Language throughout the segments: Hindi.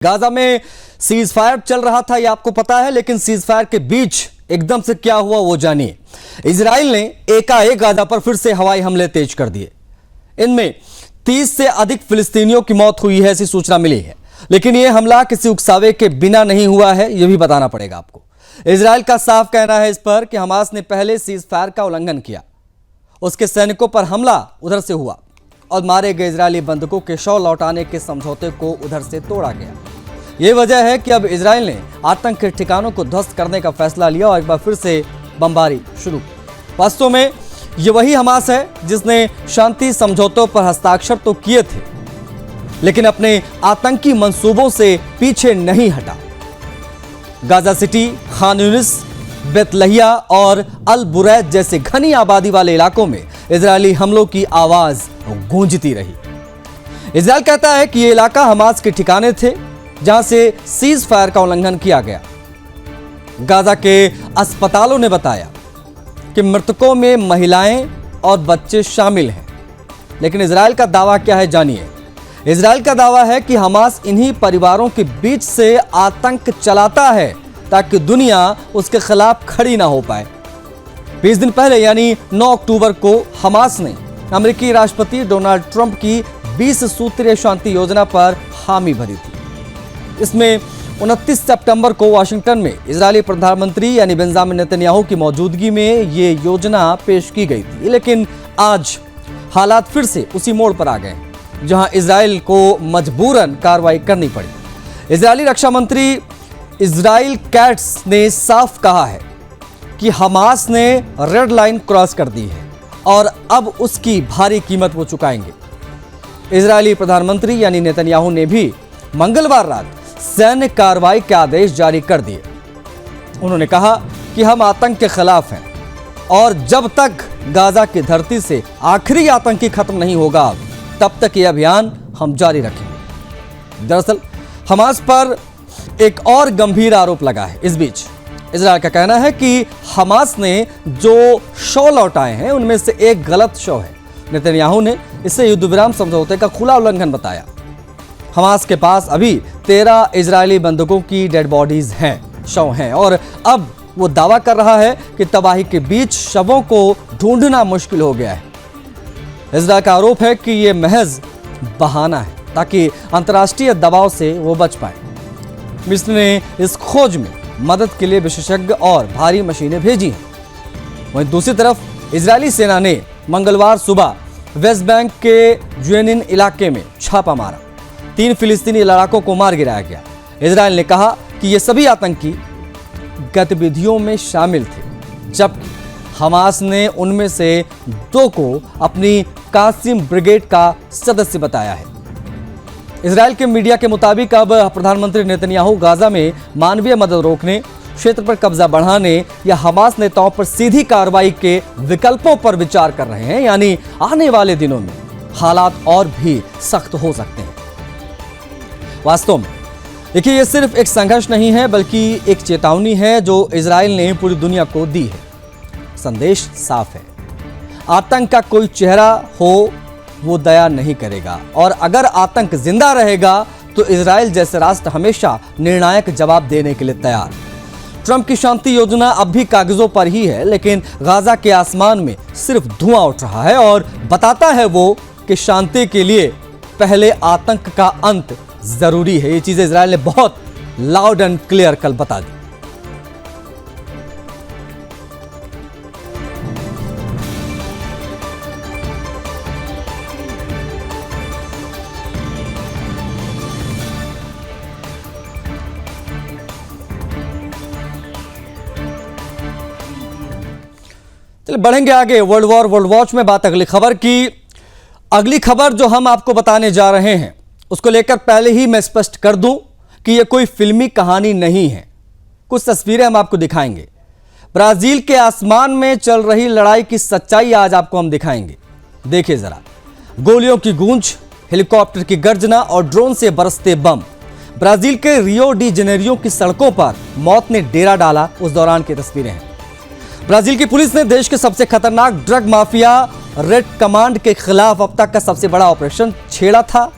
गाजा में सीज फायर चल रहा था, यह आपको पता है, लेकिन सीज फायर के बीच एकदम से क्या हुआ वो जानिए। इजराइल ने एकाएक गाजा पर फिर से हवाई हमले तेज कर दिए। इनमें 30 से अधिक फिलिस्तीनियों की मौत हुई है, ऐसी सूचना मिली है। लेकिन यह हमला किसी उकसावे के बिना नहीं हुआ है, यह भी बताना पड़ेगा आपको। इजराइल का साफ कहना है इस पर कि हमास ने पहले सीज फायर का उल्लंघन किया, उसके सैनिकों पर हमला उधर से हुआ और मारे गए इजरायली बंधकों के शव लौटाने के समझौते को उधर से तोड़ा गया। ये वजह है कि अब इजराइल ने आतंक के ठिकानों को ध्वस्त करने का फैसला लिया और एक बार फिर से बमबारी शुरू। वास्तव में ये वही हमास है जिसने शांति समझौतों पर हस्ताक्षर तो किए थे, लेकिन अपने आतंकी मंसूबों से पीछे नहीं हटा। गाजा सिटी, खान यूनिस, बेतलहिया और अल बुरैद जैसे घनी आबादी वाले इलाकों में इजरायली हमलों की आवाज गूंजती रही। इजरायल कहता है कि यह इलाका हमास के ठिकाने थे जहां से सीज फायर का उल्लंघन किया गया। गाजा के अस्पतालों ने बताया कि मृतकों में महिलाएं और बच्चे शामिल हैं, लेकिन इजरायल का दावा क्या है जानिए। इजरायल का दावा है कि हमास इन्हीं परिवारों के बीच से आतंक चलाता है ताकि दुनिया उसके खिलाफ खड़ी ना हो पाए। 20 दिन पहले यानी 9 अक्टूबर को हमास ने अमेरिकी राष्ट्रपति डोनाल्ड ट्रंप की 20 सूत्रीय शांति योजना पर हामी भरी थी। इसमें 29 सितंबर को वाशिंगटन में इजरायली प्रधानमंत्री यानी बेंजामिन नेतन्याहू की मौजूदगी में ये योजना पेश की गई थी। लेकिन आज हालात फिर से उसी मोड़ पर आ गए जहां इजरायल को मजबूरन कार्रवाई करनी पड़ी। इजरायली रक्षा मंत्री इजराइल कैट्स ने साफ कहा है कि हमास ने रेड लाइन क्रॉस कर दी है और अब उसकी भारी कीमत वो चुकाएंगे। इजरायली प्रधानमंत्री यानी नेतन्याहू ने भी मंगलवार रात सैन्य कार्रवाई के आदेश जारी कर दिए। उन्होंने कहा कि हम आतंक के खिलाफ हैं और जब तक गाजा की धरती से आखिरी आतंकी खत्म नहीं होगा तब तक ये अभियान हम जारी रखेंगे। दरअसल हमास पर एक और गंभीर आरोप लगा है। इस बीच इजरायल का कहना है कि हमास ने जो शव लौटाए हैं उनमें से एक गलत शव है। नेतन्याहू ने इसे युद्ध विराम समझौते का खुला उल्लंघन बताया। हमास के पास अभी 13 इजरायली बंधकों की डेड बॉडीज हैं, शव हैं, और अब वो दावा कर रहा है कि तबाही के बीच शवों को ढूंढना मुश्किल हो गया है। इजरायल का आरोप है कि ये महज बहाना है ताकि अंतर्राष्ट्रीय दबाव से वो बच पाए। मिस्र ने इस खोज में मदद के लिए विशेषज्ञ और भारी मशीनें भेजी हैं। वहीं दूसरी तरफ इजरायली सेना ने मंगलवार सुबह वेस्ट बैंक के जेनिन इलाके में छापा मारा। 3 फिलिस्तीनी लड़ाकों को मार गिराया गया। इजरायल ने कहा कि ये सभी आतंकी गतिविधियों में शामिल थे, जबकि हमास ने उनमें से 2 को अपनी कासिम ब्रिगेड का सदस्य बताया है। इजरायल के मीडिया के मुताबिक अब प्रधानमंत्री नेतन्याहू गाजा में मानवीय मदद रोकने, क्षेत्र पर कब्जा बढ़ाने या हमास नेताओं पर सीधी कार्रवाई के विकल्पों पर विचार कर रहे हैं। यानी आने वाले दिनों में हालात और भी सख्त हो सकते हैं। वास्तव में देखिए, यह सिर्फ एक संघर्ष नहीं है बल्कि एक चेतावनी है जो इजरायल ने पूरी दुनिया को दी है। संदेश साफ है, आतंक का कोई चेहरा हो वो दया नहीं करेगा, और अगर आतंक जिंदा रहेगा तो इजरायल जैसे राष्ट्र हमेशा निर्णायक जवाब देने के लिए तैयार। ट्रंप की शांति योजना अब भी कागजों पर ही है, लेकिन गाजा के आसमान में सिर्फ धुआं उठ रहा है और बताता है वो कि शांति के लिए पहले आतंक का अंत जरूरी है। ये चीजें इजरायल ने बहुत लाउड एंड क्लियर कल बता दी। चलिए बढ़ेंगे आगे। वर्ल्ड वॉच में बात अगली खबर की। अगली खबर जो हम आपको बताने जा रहे हैं उसको लेकर पहले ही मैं स्पष्ट कर दूं कि यह कोई फिल्मी कहानी नहीं है। कुछ तस्वीरें हम आपको दिखाएंगे। ब्राजील के आसमान में चल रही लड़ाई की सच्चाई आज आपको हम दिखाएंगे। देखिए जरा, गोलियों की गूंज, हेलीकॉप्टर की गर्जना और ड्रोन से बरसते बम। ब्राजील के रियो डी जेनेरियो की सड़कों पर मौत ने डेरा डाला, उस दौरान की तस्वीरें हैं। ब्राजील की पुलिस ने देश के सबसे खतरनाक ड्रग माफिया रेड कमांड के खिलाफ अब तक का सबसे बड़ा ऑपरेशन छेड़ा था।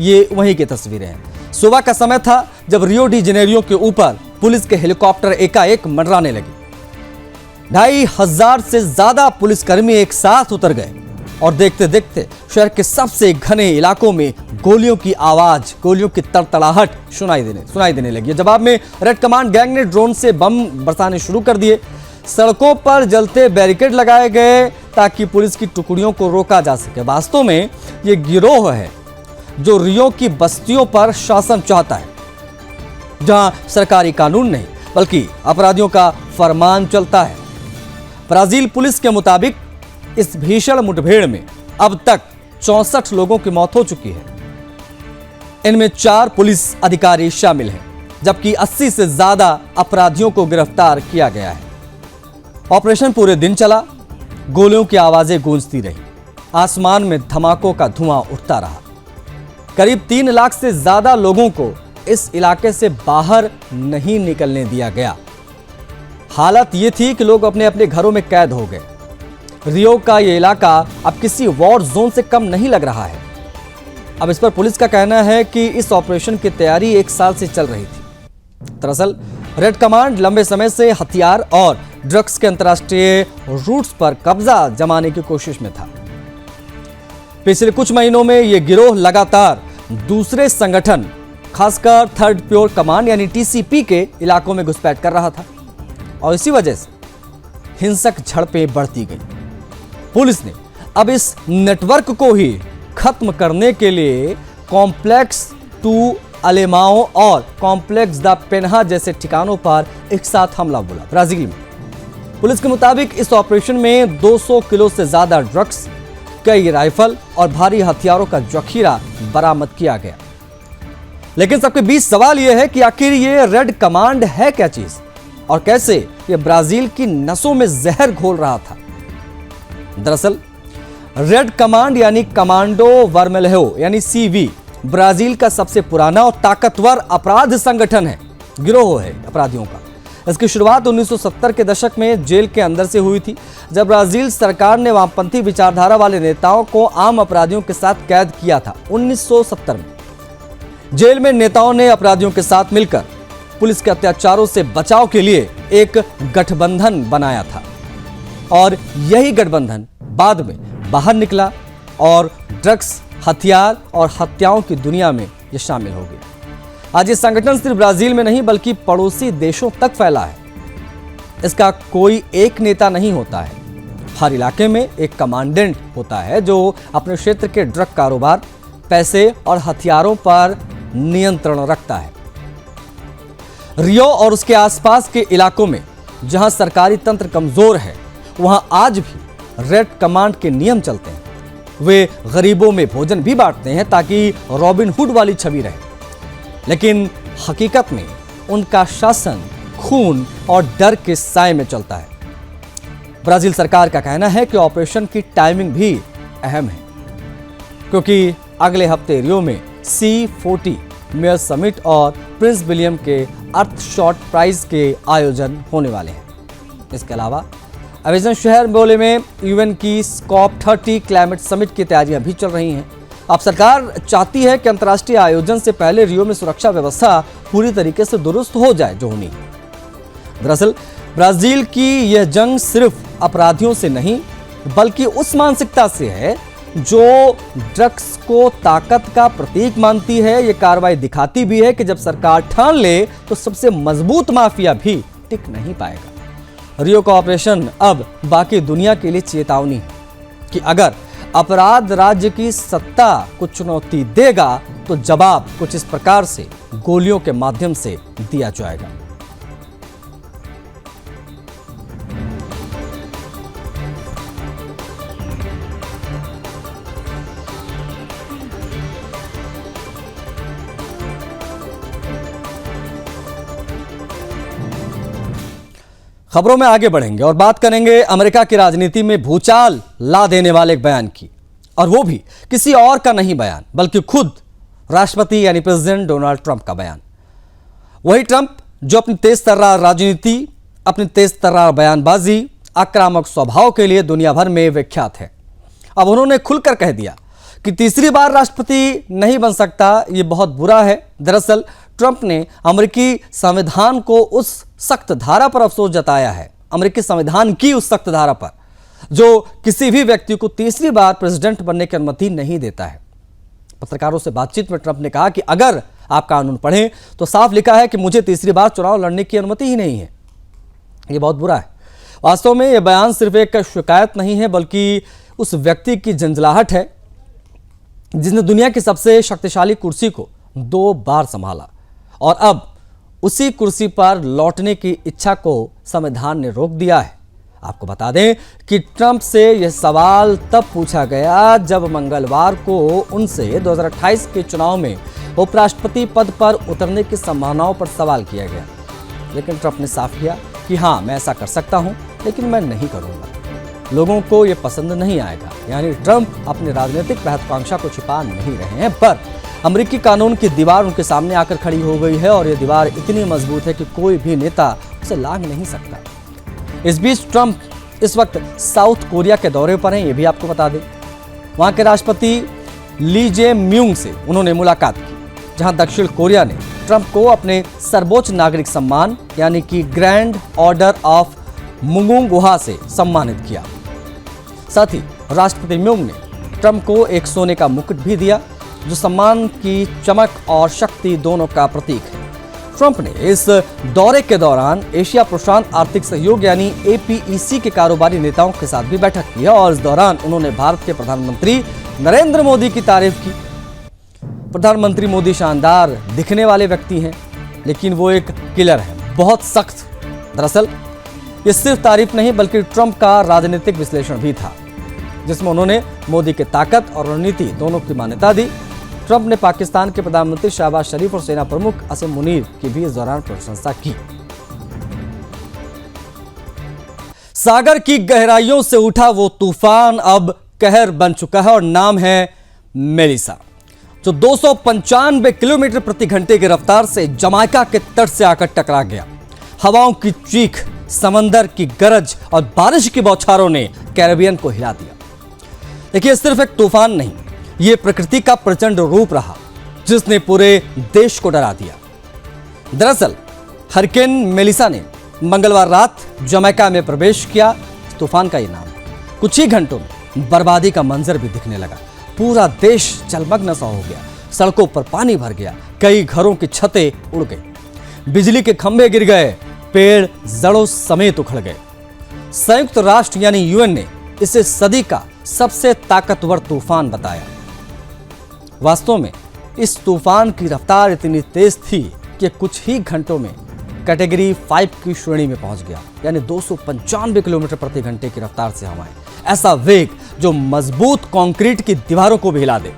ये वहीं की तस्वीरें हैं। सुबह का समय था जब रियो डी जेनेरियो के ऊपर पुलिस के हेलीकॉप्टर एकाएक मंडराने लगे। 2500 से ज्यादा पुलिसकर्मी एक साथ उतर गए और देखते देखते शहर के सबसे घने इलाकों में गोलियों की आवाज, गोलियों की तड़तड़ाहट सुनाई देने लगी। जवाब में रेड कमांड गैंग ने ड्रोन से बम बरसाने शुरू कर दिए। सड़कों पर जलते बैरिकेड लगाए गए ताकि पुलिस की टुकड़ियों को रोका जा सके। वास्तव में यह गिरोह है जो रियो की बस्तियों पर शासन चाहता है, जहां सरकारी कानून नहीं बल्कि अपराधियों का फरमान चलता है। ब्राजील पुलिस के मुताबिक इस भीषण मुठभेड़ में अब तक 64 लोगों की मौत हो चुकी है। इनमें 4 पुलिस अधिकारी शामिल हैं, जबकि 80 से ज्यादा अपराधियों को गिरफ्तार किया गया है। ऑपरेशन पूरे दिन चला, गोलियों की आवाजें गूंजती रही, आसमान में धमाकों का धुआं उठता रहा। करीब 3 लाख से ज्यादा लोगों को इस इलाके से बाहर नहीं निकलने दिया गया। हालत यह थी कि लोग अपने अपने घरों में कैद हो गए। रियो का यह इलाका अब किसी वॉर जोन से कम नहीं लग रहा है। अब इस पर पुलिस का कहना है कि इस ऑपरेशन की तैयारी 1 साल से चल रही थी। दरअसल रेड कमांड लंबे समय से हथियार और ड्रग्स के अंतर्राष्ट्रीय रूट्स पर कब्जा जमाने की कोशिश में था। पिछले कुछ महीनों में यह गिरोह लगातार दूसरे संगठन, खासकर थर्ड प्योर कमांड यानी टीसीपी के इलाकों में घुसपैठ कर रहा था और इसी वजह से हिंसक झड़पें बढ़ती गई। पुलिस ने अब इस नेटवर्क को ही खत्म करने के लिए कॉम्प्लेक्स 2 अलेमाओ और कॉम्प्लेक्स द पेन्हा जैसे ठिकानों पर एक साथ हमला बोला। ब्राजील में पुलिस के मुताबिक इस ऑपरेशन में 200 किलो से ज्यादा ड्रग्स, कई राइफल और भारी हथियारों का जखीरा बरामद किया गया। लेकिन सबके बीच सवाल यह है कि आखिर ये रेड कमांड है क्या चीज और कैसे ये ब्राजील की नसों में जहर घोल रहा था। दरअसल रेड कमांड यानी कमांडो वर्मेल्हो यानी सीवी ब्राजील का सबसे पुराना और ताकतवर अपराध संगठन है, गिरोह है अपराधियों का। इसकी शुरुआत 1970 के दशक में जेल के अंदर से हुई थी, जब ब्राजील सरकार ने वामपंथी विचारधारा वाले नेताओं को आम अपराधियों के साथ कैद किया था। 1970 में जेल में नेताओं ने अपराधियों के साथ मिलकर पुलिस के अत्याचारों से बचाव के लिए एक गठबंधन बनाया था और यही गठबंधन बाद में बाहर निकला और ड्रग्स, हथियार और हत्याओं की दुनिया में यह शामिल हो गया। आज ये संगठन सिर्फ ब्राजील में नहीं बल्कि पड़ोसी देशों तक फैला है। इसका कोई एक नेता नहीं होता है, हर इलाके में एक कमांडेंट होता है जो अपने क्षेत्र के ड्रग कारोबार, पैसे और हथियारों पर नियंत्रण रखता है। रियो और उसके आसपास के इलाकों में जहां सरकारी तंत्र कमजोर है, वहां आज भी रेड कमांड के नियम चलते हैं। वे गरीबों में भोजन भी बांटते हैं ताकि रॉबिन हुड वाली छवि रहे, लेकिन हकीकत में उनका शासन खून और डर के साए में चलता है। ब्राजील सरकार का कहना है कि ऑपरेशन की टाइमिंग भी अहम है, क्योंकि अगले हफ्ते रियो में C40 मेयर समिट और प्रिंस विलियम के अर्थ शॉट प्राइज के आयोजन होने वाले हैं। इसके अलावा अमेजन शहर बोले में यूएन की स्कॉप 30 क्लाइमेट समिट की तैयारियां भी चल रही हैं। अब सरकार चाहती है कि अंतर्राष्ट्रीय आयोजन से पहले रियो में सुरक्षा व्यवस्था पूरी तरीके से दुरुस्त हो जाए जो होनी है। दरअसल ब्राजील की यह जंग सिर्फ अपराधियों से नहीं बल्कि उस मानसिकता से है जो ड्रग्स को ताकत का प्रतीक मानती है। यह कार्रवाई दिखाती भी है कि जब सरकार ठान ले तो सबसे मजबूत माफिया भी टिक नहीं पाएगा। रियो का ऑपरेशन अब बाकी दुनिया के लिए चेतावनी है कि अगर अपराध राज्य की सत्ता को चुनौती देगा तो जवाब कुछ इस प्रकार से गोलियों के माध्यम से दिया जाएगा। खबरों में आगे बढ़ेंगे और बात करेंगे अमेरिका की राजनीति में भूचाल ला देने वाले एक बयान की, और वो भी किसी और का नहीं बयान बल्कि खुद राष्ट्रपति यानी प्रेसिडेंट डोनाल्ड ट्रंप का बयान। वही ट्रंप जो अपनी तेज तर्रार राजनीति, अपनी तेज तर्रार बयानबाजी, आक्रामक स्वभाव के लिए दुनिया भर में विख्यात है। अब उन्होंने खुलकर कह दिया कि तीसरी बार राष्ट्रपति नहीं बन सकता, ये बहुत बुरा है। दरअसल ट्रंप ने अमेरिकी संविधान को उस सख्त धारा पर अफसोस जताया है, अमेरिकी संविधान की उस सख्त धारा पर जो किसी भी व्यक्ति को तीसरी बार प्रेसिडेंट बनने की अनुमति नहीं देता है। पत्रकारों से बातचीत में ट्रंप ने कहा कि अगर आप कानून पढ़ें तो साफ लिखा है कि मुझे तीसरी बार चुनाव लड़ने की अनुमति ही नहीं है। यह बहुत बुरा है। वास्तव में यह बयान सिर्फ एक शिकायत नहीं है, बल्कि उस व्यक्ति की झंझलाहट है जिसने दुनिया की सबसे शक्तिशाली कुर्सी को 2 बार संभाला और अब उसी कुर्सी पर लौटने की इच्छा को संविधान ने रोक दिया है। आपको बता दें कि ट्रंप से यह सवाल तब पूछा गया जब मंगलवार को उनसे 2028 के चुनाव में उपराष्ट्रपति पद पर उतरने की संभावनाओं पर सवाल किया गया, लेकिन ट्रंप ने साफ किया कि हाँ, मैं ऐसा कर सकता हूं, लेकिन मैं नहीं करूंगा। लोगों को यह पसंद नहीं आएगा। यानी ट्रंप अपनी राजनीतिक महत्वाकांक्षा को छिपा नहीं रहे हैं, पर अमेरिकी कानून की दीवार उनके सामने आकर खड़ी हो गई है और यह दीवार इतनी मजबूत है कि कोई भी नेता उसे लांघ नहीं सकता। इस बीच ट्रंप इस वक्त साउथ कोरिया के दौरे पर हैं, ये भी आपको बता दें। वहां के राष्ट्रपति ली जे म्यूंग से उन्होंने मुलाकात की, जहां दक्षिण कोरिया ने ट्रंप को अपने सर्वोच्च नागरिक सम्मान यानी कि ग्रैंड ऑर्डर ऑफ मुंगुंगुहा से सम्मानित किया। साथ ही राष्ट्रपति म्यूंग ने ट्रंप को एक सोने का मुकुट भी दिया, जो सम्मान की चमक और शक्ति दोनों का प्रतीक है। ट्रंप ने इस दौरे के दौरान एशिया प्रशांत आर्थिक सहयोग यानी APEC के कारोबारी नेताओं के साथ भी बैठक की और इस दौरान उन्होंने भारत के प्रधानमंत्री नरेंद्र मोदी की तारीफ की। प्रधानमंत्री मोदी शानदार दिखने वाले व्यक्ति हैं, लेकिन वो एक किलर है, बहुत सख्त। दरअसल ये सिर्फ तारीफ नहीं बल्कि ट्रंप का राजनीतिक विश्लेषण भी था, जिसमें उन्होंने मोदी की ताकत और रणनीति दोनों की मान्यता दी। ट्रंप ने पाकिस्तान के प्रधानमंत्री शहबाज शरीफ और सेना प्रमुख असीम मुनीर की भी इस दौरान प्रशंसा की। सागर की गहराइयों से उठा वो तूफान अब कहर बन चुका है और नाम है मेलिसा, जो 295 किलोमीटर प्रति घंटे की रफ्तार से जमाइका के तट से आकर टकरा गया। हवाओं की चीख, समंदर की गरज और बारिश की बौछारों ने कैरेबियन को हिला दिया। देखिए, सिर्फ एक तूफान नहीं, यह प्रकृति का प्रचंड रूप रहा जिसने पूरे देश को डरा दिया। दरअसल हरिकेन मेलिसा ने मंगलवार रात जमैका में प्रवेश किया। तूफान का ये नाम। कुछ ही घंटों में बर्बादी का मंजर भी दिखने लगा। पूरा देश जलमग्न सा हो गया, सड़कों पर पानी भर गया, कई घरों की छतें उड़ गई, बिजली के खंभे गिर गए, पेड़ जड़ों समेत उखड़ गए। संयुक्त राष्ट्र यानी UN ने इसे सदी का सबसे ताकतवर तूफान बताया। वास्तव में इस तूफान की रफ्तार इतनी तेज थी कि कुछ ही घंटों में कैटेगरी 5 की श्रेणी में पहुंच गया, यानी 295 किलोमीटर प्रति घंटे की रफ्तार से हवाएं। ऐसा वेग जो मजबूत कंक्रीट की दीवारों को भी हिला दे।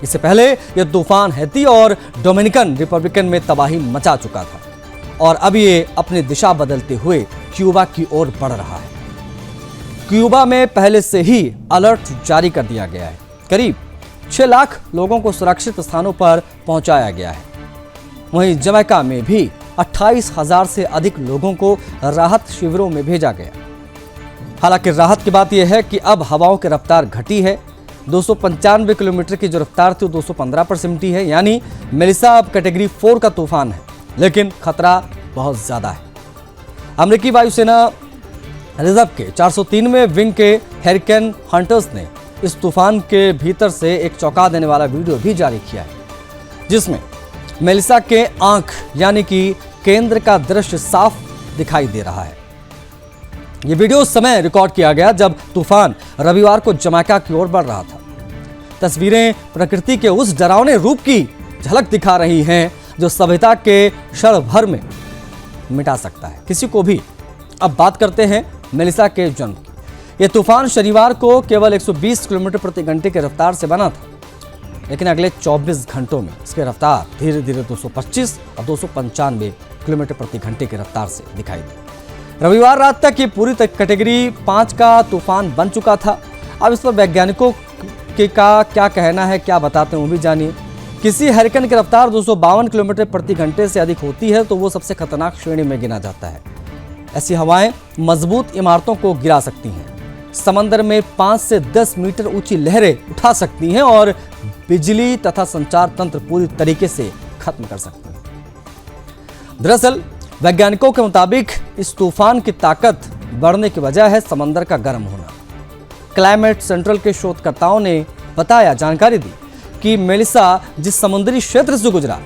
इससे पहले यह तूफान हैती और डोमिनिकन रिपब्लिक में तबाही मचा चुका था और अब ये अपनी दिशा बदलते हुए क्यूबा की ओर बढ़ रहा है। क्यूबा में पहले से ही अलर्ट जारी कर दिया गया है। करीब 6 लाख लोगों को सुरक्षित स्थानों पर पहुंचाया गया है। वहीं जमैका में भी 28,000 से अधिक लोगों को राहत शिविरों में भेजा गया। हालांकि राहत की बात यह है कि अब हवाओं की रफ्तार घटी है। 295 किलोमीटर की जो रफ्तार थी 215 पर सिमटी है, यानी मेलिसा अब कैटेगरी 4 का तूफान है, लेकिन खतरा बहुत ज्यादा है। अमेरिकी वायुसेना रिजर्व के 403वें विंग के हरिकेन हंटर्स ने इस तूफान के भीतर से एक चौंका देने वाला वीडियो भी जारी किया है, जिसमें मेलिसा के आंख यानी कि केंद्र का दृश्य साफ दिखाई दे रहा है। यह वीडियो उस समय रिकॉर्ड किया गया जब तूफान रविवार को जमैका की ओर बढ़ रहा था। तस्वीरें प्रकृति के उस डरावने रूप की झलक दिखा रही हैं जो सभ्यता के क्षण भर में मिटा सकता है किसी को भी। अब बात करते हैं मेलिसा के जन्म की। यह तूफान शनिवार को केवल 120 किलोमीटर प्रति घंटे की रफ्तार से बना था, लेकिन अगले 24 घंटों में इसकी रफ्तार धीरे धीरे 225 और 295 किलोमीटर प्रति घंटे की रफ्तार से दिखाई दी। रविवार रात तक ये पूरी कैटेगरी 5 का तूफान बन चुका था। अब इस पर वैज्ञानिकों का क्या कहना है, क्या बताते हैं वो भी जानिए। किसी हरिकेन की रफ्तार 252 किलोमीटर प्रति घंटे से अधिक होती है तो वो सबसे खतरनाक श्रेणी में गिना जाता है। ऐसी हवाएं मजबूत इमारतों को गिरा सकती हैं, समंदर में 5 से 10 मीटर ऊंची लहरें उठा सकती हैं और बिजली तथा संचार तंत्र पूरी तरीके से खत्म कर सकती हैं। दरअसल वैज्ञानिकों के मुताबिक इस तूफान की ताकत बढ़ने की वजह है समंदर का गर्म होना। क्लाइमेट सेंट्रल के शोधकर्ताओं ने जानकारी दी कि मेलिसा जिस समुद्री क्षेत्र से गुजरा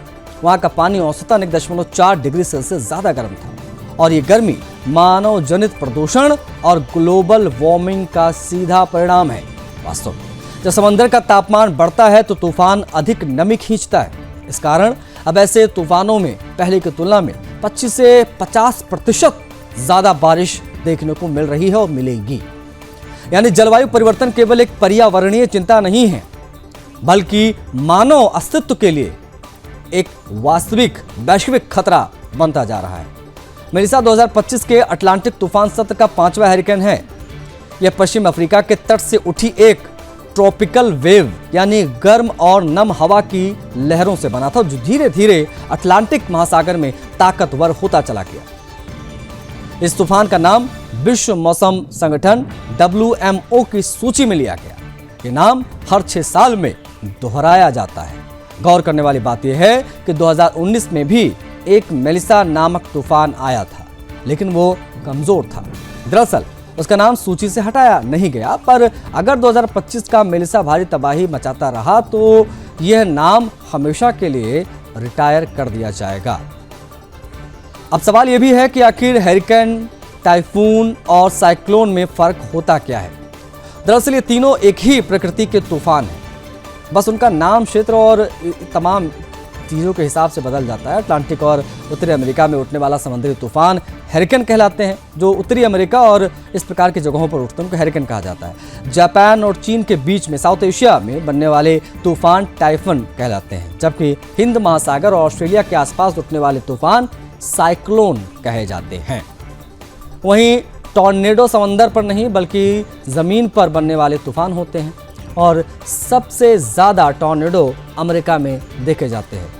वहां का पानी औसतन 1.4 डिग्री सेल्सियस ज्यादा गर्म था और ये गर्मी मानव जनित प्रदूषण और ग्लोबल वार्मिंग का सीधा परिणाम है। वास्तव में जब समंदर का तापमान बढ़ता है तो तूफान अधिक नमी खींचता है। इस कारण अब ऐसे तूफानों में पहले की तुलना में 25 से 50% ज्यादा बारिश देखने को मिल रही है और मिलेगी। यानी जलवायु परिवर्तन केवल एक पर्यावरणीय चिंता नहीं है बल्कि मानव अस्तित्व के लिए एक वास्तविक वैश्विक खतरा बनता जा रहा है। मेलिसा 2025 के अटलांटिक तूफान सत्र का 5वां हैरिकेन है। यह पश्चिम अफ्रीका के तट से उठी एक ट्रॉपिकल वेव यानी गर्म और नम हवा की लहरों से बना था जो धीरे धीरे अटलांटिक महासागर में ताकतवर होता चला गया। इस तूफान का नाम विश्व मौसम संगठन WMO की सूची में लिया गया। ये नाम हर 6 साल में दोहराया जाता है। गौर करने वाली बात यह है कि 2019 में भी एक मेलिसा नामक तूफान आया था, लेकिन वो कमजोर था। दरअसल उसका नाम सूची से हटाया नहीं गया, पर अगर 2025 का मेलिसा भारी तबाही मचाता रहा तो यह नाम हमेशा के लिए रिटायर कर दिया जाएगा। अब सवाल यह भी है कि आखिर हैरिकेन, टाइफून और साइक्लोन में फर्क होता क्या है। दरअसल ये तीनों एक ही प्रकृति के तूफान हैं, बस उनका नाम, क्षेत्र और तमाम चीज़ों के हिसाब से बदल जाता है। अटलांटिक और उत्तरी अमेरिका में उठने वाला समुद्री तूफान हैरिकेन कहलाते हैं। जो उत्तरी अमेरिका और इस प्रकार की जगहों पर उठते हैं उनको हैरिकेन कहा जाता है। जापान और चीन के बीच में साउथ एशिया में बनने वाले तूफान टाइफून कहलाते हैं, जबकि हिंद महासागर और ऑस्ट्रेलिया के आसपास उठने वाले तूफान साइक्लोन कहे जाते हैं। वहीं टॉर्नेडो समंदर पर नहीं बल्कि जमीन पर बनने वाले तूफान होते हैं और सबसे ज्यादा टॉर्नेडो अमेरिका में देखे जाते हैं।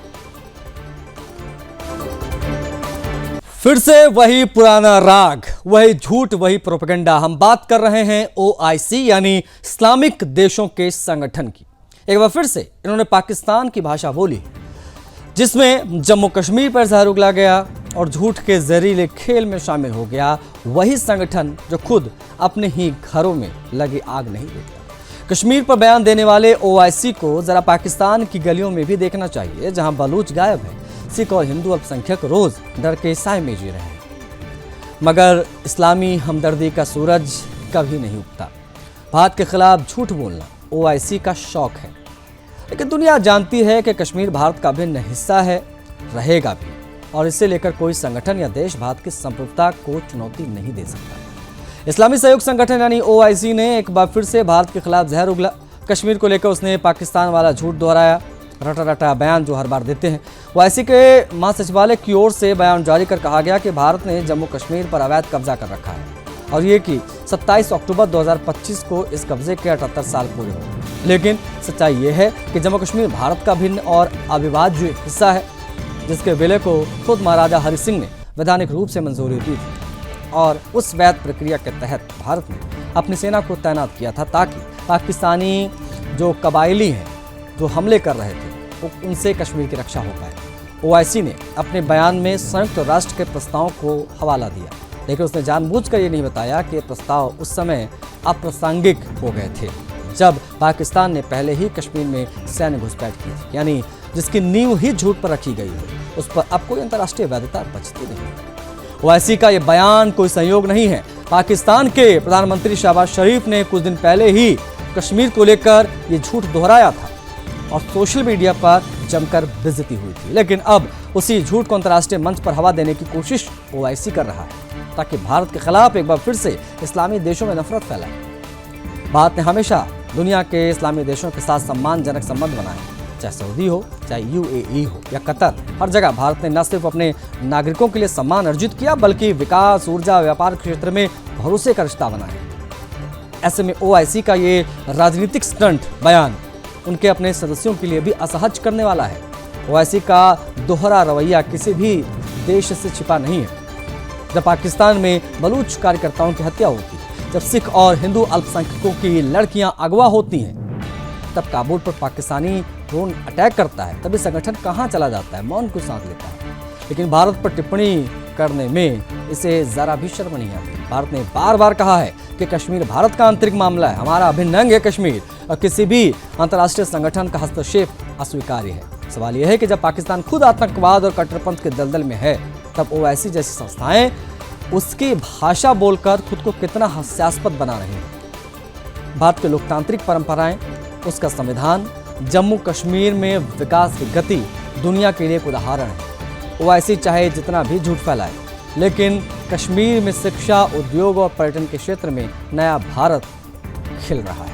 फिर से वही पुराना राग, वही झूठ, वही प्रोपेगेंडा। हम बात कर रहे हैं OIC यानी इस्लामिक देशों के संगठन की। एक बार फिर से इन्होंने पाकिस्तान की भाषा बोली जिसमें जम्मू कश्मीर पर जहर उगला गया और झूठ के जहरीले खेल में शामिल हो गया वही संगठन जो खुद अपने ही घरों में लगी आग नहीं देखता। कश्मीर पर बयान देने वाले OIC को जरा पाकिस्तान की गलियों में भी देखना चाहिए, जहां बलूच गायब है, सिख और हिंदू अल्पसंख्यक रोज डर के साए में जी रहे हैं, मगर इस्लामी हमदर्दी का सूरज कभी नहीं उगता। भारत के खिलाफ झूठ बोलना OIC का शौक है, लेकिन दुनिया जानती है कि कश्मीर भारत का अभिन्न हिस्सा है, रहेगा भी, और इसे लेकर कोई संगठन या देश भारत की संप्रभुता को चुनौती नहीं दे सकता। इस्लामी सहयोग संगठन यानी OIC ने एक बार फिर से भारत के खिलाफ जहर उगला। कश्मीर को लेकर उसने पाकिस्तान वाला झूठ दोहराया, रटा रटा बयान जो हर बार देते हैं। OIC के महासचिवालय की ओर से बयान जारी कर कहा गया कि भारत ने जम्मू कश्मीर पर अवैध कब्जा कर रखा है और ये कि 27 अक्टूबर 2025 को इस कब्जे के 78 साल पूरे हो। लेकिन सच्चाई ये है कि जम्मू कश्मीर भारत का भिन्न और अविभाज्य हिस्सा है, जिसके विलय को खुद महाराजा हरि सिंह ने वैधानिक रूप से मंजूरी दी थी और उस वैध प्रक्रिया के तहत भारत ने अपनी सेना को तैनात किया था ताकि पाकिस्तानी जो कबायली हैं जो हमले कर रहे थे उनसे कश्मीर की रक्षा हो पाए। OIC ने अपने बयान में संयुक्त राष्ट्र के प्रस्ताव को हवाला दिया, लेकिन उसने जानबूझकर ये नहीं बताया कि प्रस्ताव उस समय अप्रासंगिक हो गए थे जब पाकिस्तान ने पहले ही कश्मीर में सैन्य घुसपैठ की थी, यानी जिसकी नींव ही झूठ पर रखी गई है, उस पर अब कोई अंतर्राष्ट्रीय वैधता बचती नहीं। OIC का यह बयान कोई संयोग नहीं है। पाकिस्तान के प्रधानमंत्री शहबाज शरीफ ने कुछ दिन पहले ही कश्मीर को लेकर ये झूठ दोहराया था और सोशल मीडिया पर जमकर बेइज्जती हुई थी, लेकिन अब उसी झूठ को अंतर्राष्ट्रीय मंच पर हवा देने की कोशिश OIC कर रहा है ताकि भारत के खिलाफ एक बार फिर से इस्लामी देशों में नफरत फैलाए। भारत ने हमेशा दुनिया के इस्लामी देशों के साथ सम्मानजनक संबंध बनाए, चाहे सऊदी हो, चाहे UAE हो या कतर। हर जगह भारत ने न सिर्फ अपने नागरिकों के लिए सम्मान अर्जित किया बल्कि विकास, ऊर्जा, व्यापार क्षेत्र में भरोसे का रिश्ता बनाया। ऐसे में OIC का ये राजनीतिक स्टंट बयान उनके अपने सदस्यों के लिए भी असहज करने वाला है। OIC का दोहरा रवैया किसी भी देश से छिपा नहीं है। जब पाकिस्तान में बलूच कार्यकर्ताओं की हत्या होती, जब सिख और हिंदू अल्पसंख्यकों की लड़कियां अगवा होती हैं, तब काबुल पर पाकिस्तानी ड्रोन अटैक करता है, तभी संगठन कहां चला जाता है, मौन को साथ लेता है। लेकिन भारत पर टिप्पणी करने में इसे जरा भी शर्म नहीं आती। भारत ने बार बार कहा है कि कश्मीर भारत का आंतरिक मामला है, हमारा अभिन्न अंग है कश्मीर, और किसी भी अंतर्राष्ट्रीय संगठन का हस्तक्षेप अस्वीकार्य है। सवाल यह है कि जब पाकिस्तान खुद आतंकवाद और कट्टरपंथ के दलदल में है, तब ओवैसी जैसी संस्थाएं उसकी भाषा बोलकर खुद को कितना हास्यास्पद बना रही हैं। भारत की लोकतांत्रिक परंपराएं, उसका संविधान, जम्मू कश्मीर में विकास की गति दुनिया के लिए एक उदाहरण है। ओवैसी चाहे जितना भी झूठ फैलाए, लेकिन कश्मीर में शिक्षा, उद्योग और पर्यटन के क्षेत्र में नया भारत खिल रहा है।